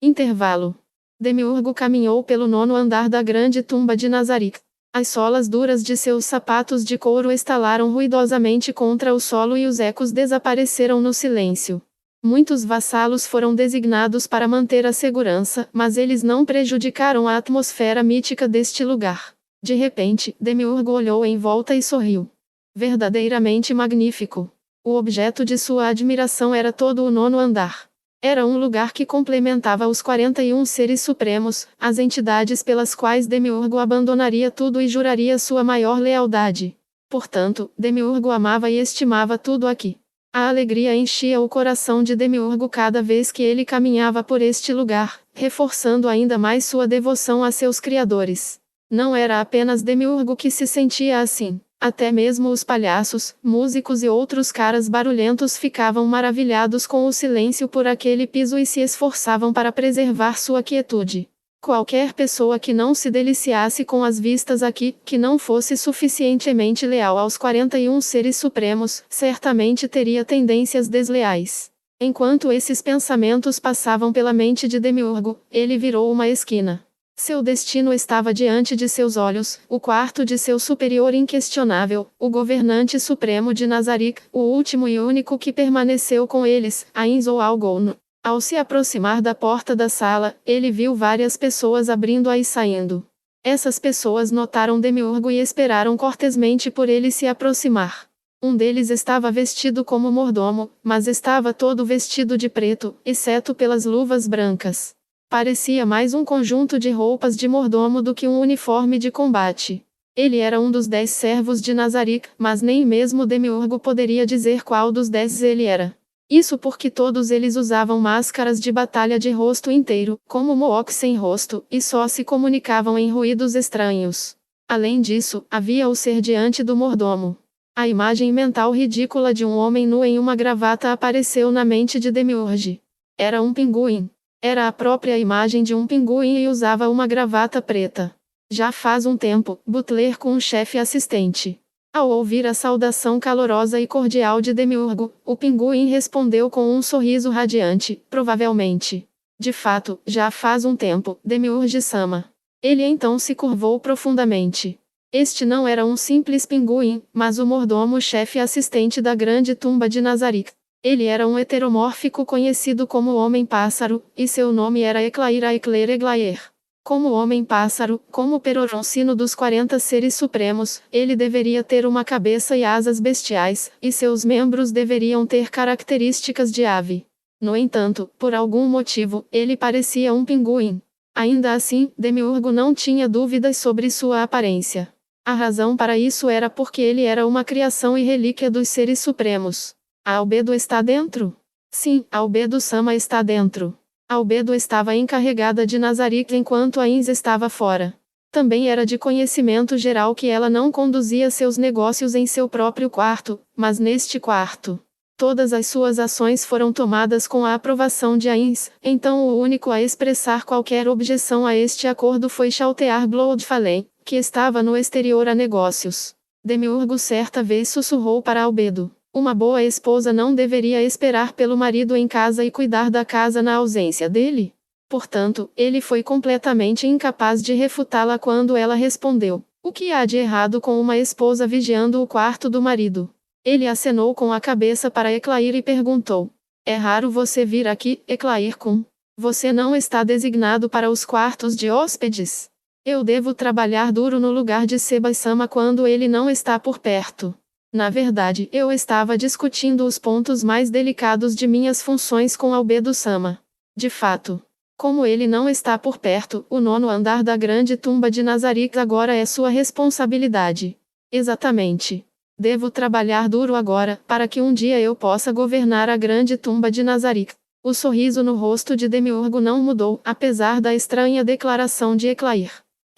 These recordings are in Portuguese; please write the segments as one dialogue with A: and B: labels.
A: Intervalo. Demiurgo caminhou pelo 9º andar da grande tumba de Nazarick. As solas duras de seus sapatos de couro estalaram ruidosamente contra o solo e os ecos desapareceram no silêncio. Muitos vassalos foram designados para manter a segurança, mas eles não prejudicaram a atmosfera mítica deste lugar. De repente, Demiurgo olhou em volta e sorriu. Verdadeiramente magnífico. O objeto de sua admiração era todo o 9º andar. Era um lugar que complementava os 41 seres supremos, as entidades pelas quais Demiurgo abandonaria tudo e juraria sua maior lealdade. Portanto, Demiurgo amava e estimava tudo aqui. A alegria enchia o coração de Demiurgo cada vez que ele caminhava por este lugar, reforçando ainda mais sua devoção a seus criadores. Não era apenas Demiurgo que se sentia assim. Até mesmo os palhaços, músicos e outros caras barulhentos ficavam maravilhados com o silêncio por aquele piso e se esforçavam para preservar sua quietude. Qualquer pessoa que não se deliciasse com as vistas aqui, que não fosse suficientemente leal aos 41 seres supremos, certamente teria tendências desleais. Enquanto esses pensamentos passavam pela mente de Demiurgo, ele virou uma esquina. Seu destino estava diante de seus olhos, o quarto de seu superior inquestionável, o governante supremo de Nazarick, o último e único que permaneceu com eles, Ainz ou Algon. Ao se aproximar da porta da sala, ele viu várias pessoas abrindo-a e saindo. Essas pessoas notaram Demiurgo e esperaram cortesmente por ele se aproximar. Um deles estava vestido como mordomo, mas estava todo vestido de preto, exceto pelas luvas brancas. Parecia mais um conjunto de roupas de mordomo do que um uniforme de combate. Ele era um dos 10 servos de Nazarick, mas nem mesmo Demiurgo poderia dizer qual dos 10 ele era. Isso porque todos eles usavam máscaras de batalha de rosto inteiro, como Mook sem rosto, e só se comunicavam em ruídos estranhos. Além disso, havia o ser diante do mordomo. A imagem mental ridícula de um homem nu em uma gravata apareceu na mente de Demiurge. Era um pinguim. Era a própria imagem de um pinguim e usava uma gravata preta. Já faz um tempo, Butler com um chefe assistente. Ao ouvir a saudação calorosa e cordial de Demiurgo, o pinguim respondeu com um sorriso radiante, provavelmente. De fato, já faz um tempo, Demiurge-sama. Ele então se curvou profundamente. Este não era um simples pinguim, mas o mordomo-chefe assistente da grande tumba de Nazarick. Ele era um heteromórfico conhecido como Homem-Pássaro, e seu nome era Eclair Aeclair Eglaer. Como Homem-Pássaro, como Peroroncino dos 40 seres supremos, ele deveria ter uma cabeça e asas bestiais, e seus membros deveriam ter características de ave. No entanto, por algum motivo, ele parecia um pinguim. Ainda assim, Demiurgo não tinha dúvidas sobre sua aparência. A razão para isso era porque ele era uma criação e relíquia dos seres supremos. A Albedo está dentro? Sim, Albedo-sama está dentro. Albedo estava encarregada de Nazarick enquanto Ainz estava fora. Também era de conhecimento geral que ela não conduzia seus negócios em seu próprio quarto, mas neste quarto. Todas as suas ações foram tomadas com a aprovação de Ainz, então o único a expressar qualquer objeção a este acordo foi Chaltear Bloodfallen, que estava no exterior a negócios. Demiurgo certa vez sussurrou para Albedo. Uma boa esposa não deveria esperar pelo marido em casa e cuidar da casa na ausência dele? Portanto, ele foi completamente incapaz de refutá-la quando ela respondeu: o que há de errado com uma esposa vigiando o quarto do marido? Ele acenou com a cabeça para Eclair e perguntou: é raro você vir aqui, Eclair-kun? Você não está designado para os quartos de hóspedes? Eu devo trabalhar duro no lugar de Seba-sama quando ele não está por perto. Na verdade, eu estava discutindo os pontos mais delicados de minhas funções com Albedo-sama. De fato, como ele não está por perto, o 9º andar da grande tumba de Nazarick agora é sua responsabilidade. Exatamente. Devo trabalhar duro agora, para que um dia eu possa governar a grande tumba de Nazarick. O sorriso no rosto de Demiurgo não mudou, apesar da estranha declaração de Eclair.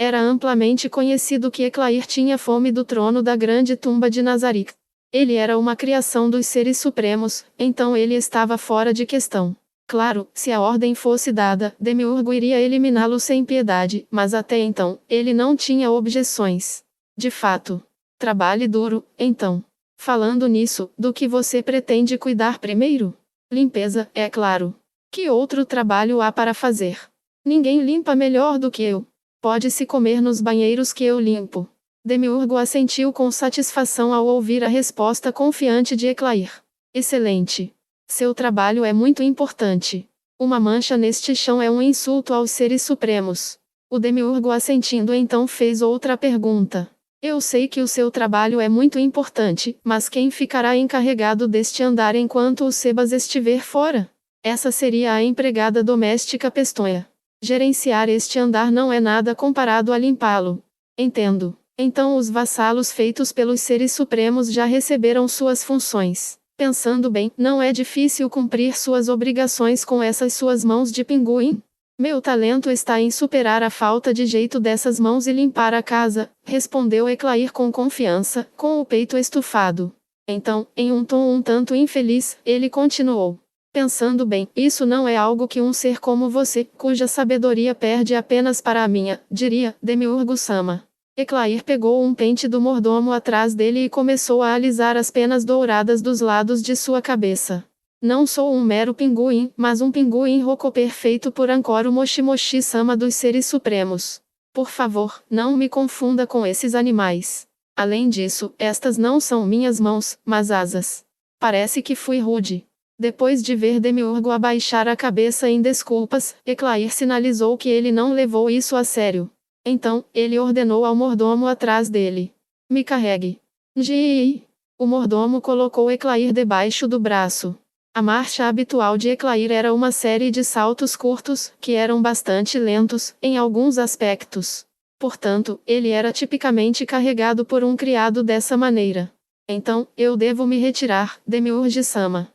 A: Era amplamente conhecido que Eclair tinha fome do trono da grande tumba de Nazarick. Ele era uma criação dos seres supremos, então ele estava fora de questão. Claro, se a ordem fosse dada, Demiurgo iria eliminá-lo sem piedade, mas até então, ele não tinha objeções. De fato. Trabalhe duro, então. Falando nisso, do que você pretende cuidar primeiro? Limpeza, é claro. Que outro trabalho há para fazer? Ninguém limpa melhor do que eu. Pode-se comer nos banheiros que eu limpo. Demiurgo assentiu com satisfação ao ouvir a resposta confiante de Eclair. Excelente. Seu trabalho é muito importante. Uma mancha neste chão é um insulto aos seres supremos. O Demiurgo assentindo então fez outra pergunta. Eu sei que o seu trabalho é muito importante, mas quem ficará encarregado deste andar enquanto o Sebas estiver fora? Essa seria a empregada doméstica Pestonha. Gerenciar este andar não é nada comparado a limpá-lo. Entendo. Então os vassalos feitos pelos seres supremos já receberam suas funções. Pensando bem, não é difícil cumprir suas obrigações com essas suas mãos de pinguim? Meu talento está em superar a falta de jeito dessas mãos e limpar a casa, respondeu Eclair com confiança, com o peito estufado. Então, em um tom um tanto infeliz, ele continuou. Pensando bem, isso não é algo que um ser como você, cuja sabedoria perde apenas para a minha, diria, Demiurgo Sama. Eclair pegou um pente do mordomo atrás dele e começou a alisar as penas douradas dos lados de sua cabeça. Não sou um mero pinguim, mas um pinguim rocopê feito por Ankoro Moshimoshi Sama dos seres supremos. Por favor, não me confunda com esses animais. Além disso, estas não são minhas mãos, mas asas. Parece que fui rude. Depois de ver Demiurgo abaixar a cabeça em desculpas, Eclair sinalizou que ele não levou isso a sério. Então, ele ordenou ao mordomo atrás dele. Me carregue. Gi. O mordomo colocou Eclair debaixo do braço. A marcha habitual de Eclair era uma série de saltos curtos, que eram bastante lentos, em alguns aspectos. Portanto, ele era tipicamente carregado por um criado dessa maneira. Então, eu devo me retirar, Demiurge-sama.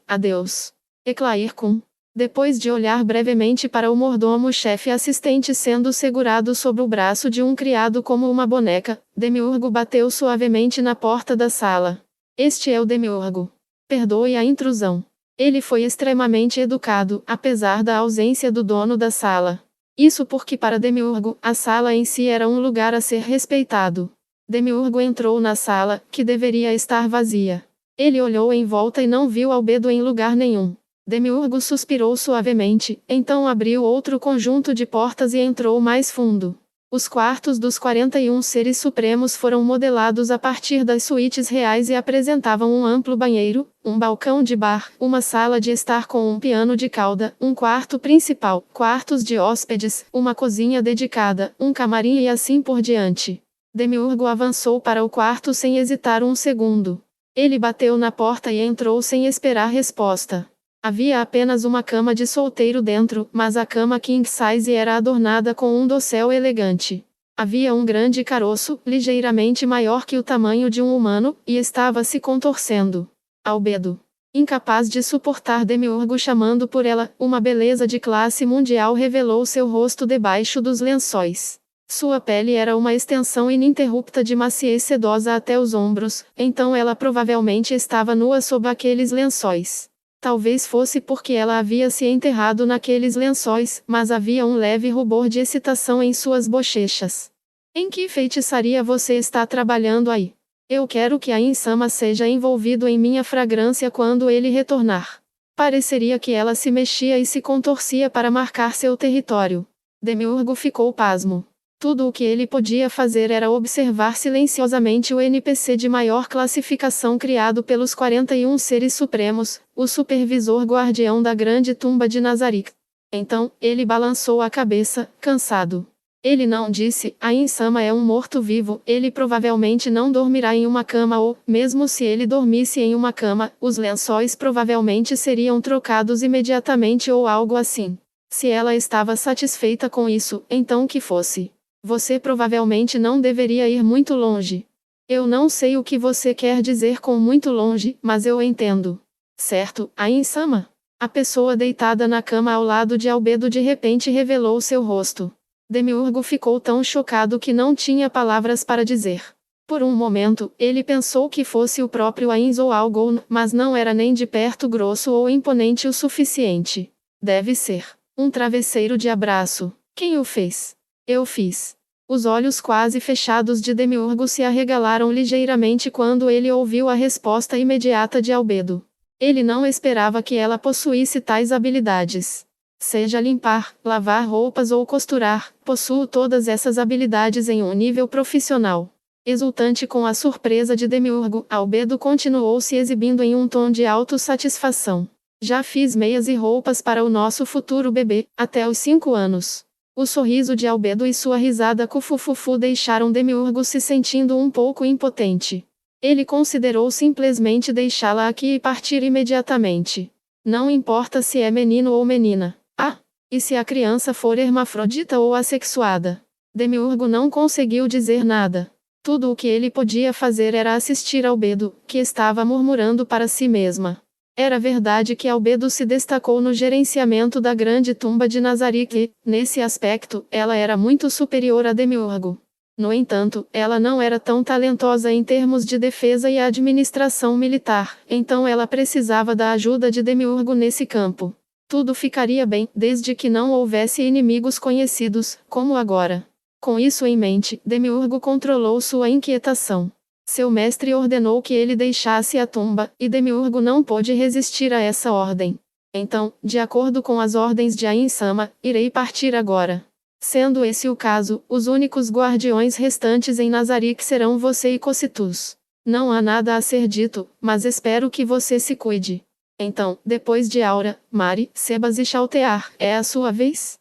A: Adeus. Eclair-kun. Depois de olhar brevemente para o mordomo-chefe assistente sendo segurado sob o braço de um criado como uma boneca, Demiurgo bateu suavemente na porta da sala. Este é o Demiurgo. Perdoe a intrusão. Ele foi extremamente educado, apesar da ausência do dono da sala. Isso porque para Demiurgo, a sala em si era um lugar a ser respeitado. Demiurgo entrou na sala, que deveria estar vazia. Ele olhou em volta e não viu Albedo em lugar nenhum. Demiurgo suspirou suavemente, então abriu outro conjunto de portas e entrou mais fundo. Os quartos dos 41 seres supremos foram modelados a partir das suítes reais e apresentavam um amplo banheiro, um balcão de bar, uma sala de estar com um piano de cauda, um quarto principal, quartos de hóspedes, uma cozinha dedicada, um camarim e assim por diante. Demiurgo avançou para o quarto sem hesitar um segundo. Ele bateu na porta e entrou sem esperar resposta. Havia apenas uma cama de solteiro dentro, mas a cama king size era adornada com um dossel elegante. Havia um grande caroço, ligeiramente maior que o tamanho de um humano, e estava se contorcendo. Albedo. Incapaz de suportar Demiurgo chamando por ela, uma beleza de classe mundial revelou seu rosto debaixo dos lençóis. Sua pele era uma extensão ininterrupta de maciez sedosa até os ombros, então ela provavelmente estava nua sob aqueles lençóis. Talvez fosse porque ela havia se enterrado naqueles lençóis, mas havia um leve rubor de excitação em suas bochechas. Em que feitiçaria você está trabalhando aí? Eu quero que a Insama seja envolvido em minha fragrância quando ele retornar. Pareceria que ela se mexia e se contorcia para marcar seu território. Demiurgo ficou pasmo. Tudo o que ele podia fazer era observar silenciosamente o NPC de maior classificação criado pelos 41 seres supremos, o supervisor guardião da grande tumba de Nazarick. Então, ele balançou a cabeça, cansado. Ele não disse, a Insama é um morto-vivo, ele provavelmente não dormirá em uma cama ou, mesmo se ele dormisse em uma cama, os lençóis provavelmente seriam trocados imediatamente ou algo assim. Se ela estava satisfeita com isso, então que fosse. Você provavelmente não deveria ir muito longe. Eu não sei o que você quer dizer com muito longe, mas eu entendo. Certo, a Insama? A pessoa deitada na cama ao lado de Albedo de repente revelou seu rosto. Demiurgo ficou tão chocado que não tinha palavras para dizer. Por um momento, ele pensou que fosse o próprio Ainz ou algo, mas não era nem de perto grosso ou imponente o suficiente. Deve ser um travesseiro de abraço. Quem o fez? Eu fiz. Os olhos quase fechados de Demiurgo se arregalaram ligeiramente quando ele ouviu a resposta imediata de Albedo. Ele não esperava que ela possuísse tais habilidades. Seja limpar, lavar roupas ou costurar, possuo todas essas habilidades em um nível profissional. Exultante com a surpresa de Demiurgo, Albedo continuou se exibindo em um tom de autossatisfação. Já fiz meias e roupas para o nosso futuro bebê, até os 5 anos. O sorriso de Albedo e sua risada cufufufu deixaram Demiurgo se sentindo um pouco impotente. Ele considerou simplesmente deixá-la aqui e partir imediatamente. Não importa se é menino ou menina. Ah, e se a criança for hermafrodita ou assexuada? Demiurgo não conseguiu dizer nada. Tudo o que ele podia fazer era assistir Albedo, que estava murmurando para si mesma. Era verdade que Albedo se destacou no gerenciamento da grande tumba de Nazarick e, nesse aspecto, ela era muito superior a Demiurgo. No entanto, ela não era tão talentosa em termos de defesa e administração militar, então ela precisava da ajuda de Demiurgo nesse campo. Tudo ficaria bem, desde que não houvesse inimigos conhecidos, como agora. Com isso em mente, Demiurgo controlou sua inquietação. Seu mestre ordenou que ele deixasse a tumba, e Demiurgo não pôde resistir a essa ordem. Então, de acordo com as ordens de Ain-sama, irei partir agora. Sendo esse o caso, os únicos guardiões restantes em Nazarick serão você e Cocytus. Não há nada a ser dito, mas espero que você se cuide. Então, depois de Aura, Mari, Sebas e Chaltear, é a sua vez?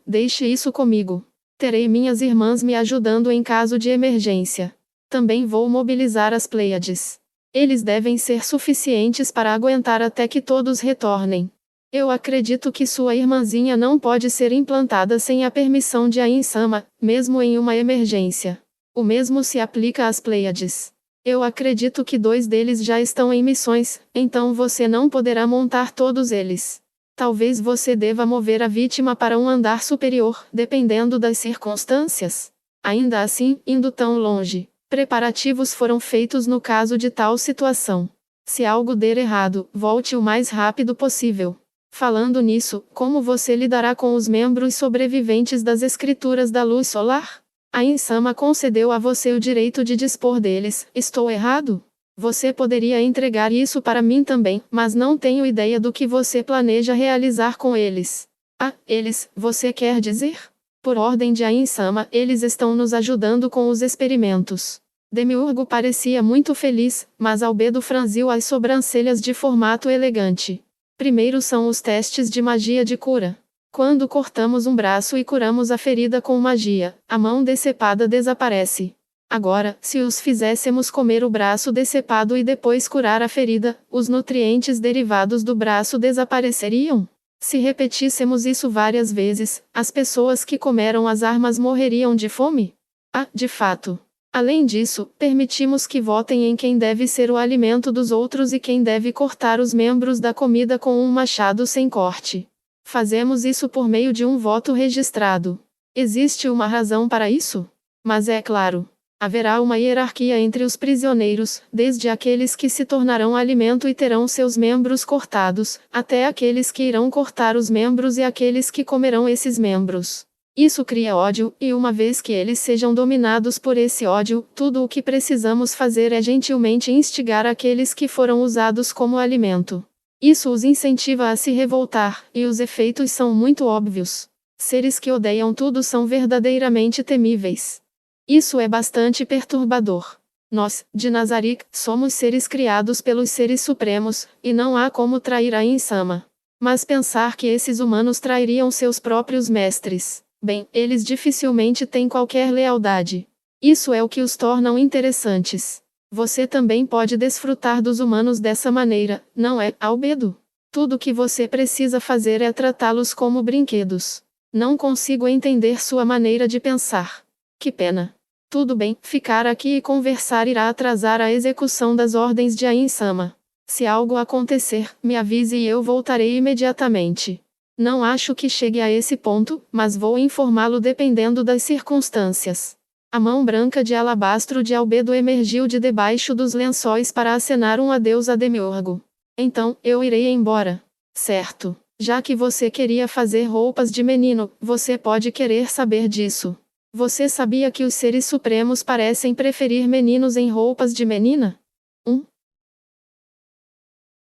A: Deixe isso comigo. Terei minhas irmãs me ajudando em caso de emergência. Também vou mobilizar as Pleiades. Eles devem ser suficientes para aguentar até que todos retornem. Eu acredito que sua irmãzinha não pode ser implantada sem a permissão de Ain-sama, mesmo em uma emergência. O mesmo se aplica às Pleiades. Eu acredito que 2 deles já estão em missões, então você não poderá montar todos eles. Talvez você deva mover a vítima para um andar superior, dependendo das circunstâncias. Ainda assim, indo tão longe, preparativos foram feitos no caso de tal situação. Se algo der errado, volte o mais rápido possível. Falando nisso, como você lidará com os membros sobreviventes das escrituras da luz solar? Ain-sama concedeu a você o direito de dispor deles, estou errado? Você poderia entregar isso para mim também, mas não tenho ideia do que você planeja realizar com eles. Ah, eles, você quer dizer? Por ordem de Ain-sama, eles estão nos ajudando com os experimentos. Demiurgo parecia muito feliz, mas Albedo franziu as sobrancelhas de formato elegante. Primeiro são os testes de magia de cura. Quando cortamos um braço e curamos a ferida com magia, a mão decepada desaparece. Agora, se os fizéssemos comer o braço decepado e depois curar a ferida, os nutrientes derivados do braço desapareceriam? Se repetíssemos isso várias vezes, as pessoas que comeram as armas morreriam de fome? Ah, de fato. Além disso, permitimos que votem em quem deve ser o alimento dos outros e quem deve cortar os membros da comida com um machado sem corte. Fazemos isso por meio de um voto registrado. Existe uma razão para isso? Mas é claro, haverá uma hierarquia entre os prisioneiros, desde aqueles que se tornarão alimento e terão seus membros cortados, até aqueles que irão cortar os membros e aqueles que comerão esses membros. Isso cria ódio, e uma vez que eles sejam dominados por esse ódio, tudo o que precisamos fazer é gentilmente instigar aqueles que foram usados como alimento. Isso os incentiva a se revoltar, e os efeitos são muito óbvios. Seres que odeiam tudo são verdadeiramente temíveis. Isso é bastante perturbador. Nós, de Nazarick, somos seres criados pelos seres supremos, e não há como trair a Ain-sama. Mas pensar que esses humanos trairiam seus próprios mestres. Bem, eles dificilmente têm qualquer lealdade. Isso é o que os tornam interessantes. Você também pode desfrutar dos humanos dessa maneira, não é, Albedo? Tudo o que você precisa fazer é tratá-los como brinquedos. Não consigo entender sua maneira de pensar. Que pena. Tudo bem, ficar aqui e conversar irá atrasar a execução das ordens de Ain-sama. Se algo acontecer, me avise e eu voltarei imediatamente. Não acho que chegue a esse ponto, mas vou informá-lo dependendo das circunstâncias. A mão branca de alabastro de Albedo emergiu de debaixo dos lençóis para acenar um adeus a Demiurgo. Então, eu irei embora. Certo. Já que você queria fazer roupas de menino, você pode querer saber disso. Você sabia que os seres supremos parecem preferir meninos em roupas de menina?